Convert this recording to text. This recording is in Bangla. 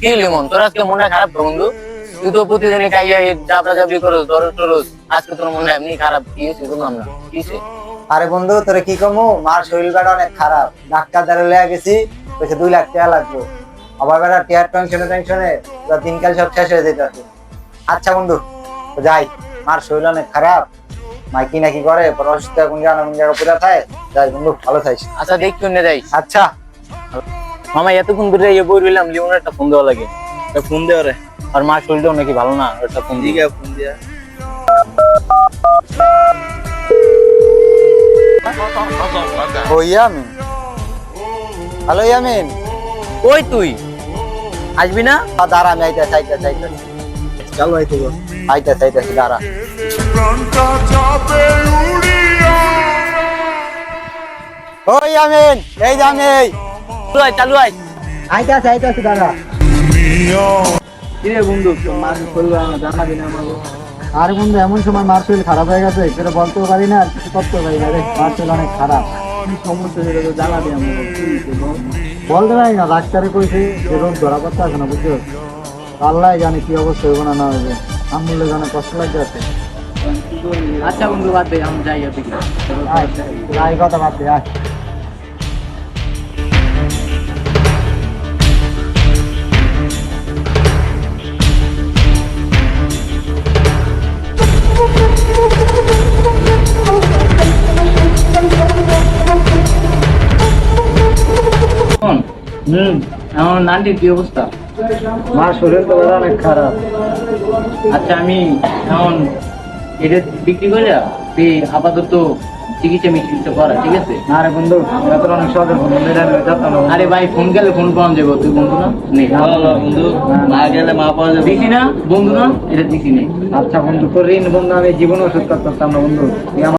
কি হলো মন তোর আজকে মনটা খারাপ তো বন্ধু? তুই তো প্রতিদিনই খাইয়া চাপড়া চাপড়ি করো দরজ টরজ, আজকে তোর মনে এমনি খারাপ, কি হয়েছে বললাম না কিসে? আরে বন্ধু তোরে কি কমু, মার শরীর বেড়া অনেক খারাপ, ডাক্তার দ্বারা লয়ে গেছি, কইছে 2 লাখ টাকা লাগবে। আবার বেড়া টিয়ার টেনশনে দিনকাল সব শেষ হয়ে যেতেছে। আচ্ছা বন্ধু তো যাই, মার শরীর অনেক খারাপ, মা কি না কি করে, পর অসুস্থ কোন জায়গা পুরা থাকে। যাই বন্ধু, ভালো থাইস। আচ্ছা দেখ শুনে যাই। আচ্ছা মামা এতক্ষণ ধরে বই রইলাম, লিমনের একটা ফোন দেওয়া লাগে। ফোন দে ওরে। আর মার শরীরটাও নাকি ভালো না, একটা ফোন দিই। দিগা ফোন দিয়া। ও ইয়ামিন, হ্যালো ইয়ামিন। ওই তুই আসবি না? দাঁড়া, আমি আইতাছি চল ভাই তুই। আইতাছি দাঁড়া। ও ইয়ামিন, এই যে আমি চালু আয়। আইতাছি দাঁড়া। কিরে বন্ধু, তোর মার শরীর জানাবি না আমাকে? আর বন্ধু এমন সময় মার শরীর খারাপ হয়ে গেছে, সেটা বলতেও পারি না আর কিছু করতেও পারি না রে, মার শরীর অনেক খারাপ। কি সমস্যা সেটা তো জানাবি আমাকে। কি হয়েছে বল? বলতে পারি না, ডাক্তারে কইছে যে রোগ ধরা পড়তে আছে না, বুঝছো? আল্লাহ জানে কি অবস্থা হইব না হইবে, আমলে জানে কষ্ট লাগতে আছে। কি করবি? আচ্ছা বন্ধু বাদ দে, আমি যাই এদিকে। এই কথা বাদ দে, আয়। আমার নান্টির কি অবস্থা? মার শরীর তো অনেক খারাপ। আচ্ছা আমি এখন এটা বিক্রি করে তুই আপাতত চিকিৎসা মিকিৎসা করা, ঠিক আছে? আরে বন্ধু, এটা তো অনেক সহজ বন্ধু, এটা আমি জানতাম না। আরে ভাই ফোন গেলে ফোন পাওয়া যাবে, তুই বন্ধু না নেই বন্ধু মা গেলে মা পাওয়া যাবে, দিছি না বন্ধু না, এটা দিছি নেই। আচ্ছা বন্ধু, তোর ঋণ বন্ধু আমি জীবন ওষুধ করতাম না বন্ধু। তুই আমার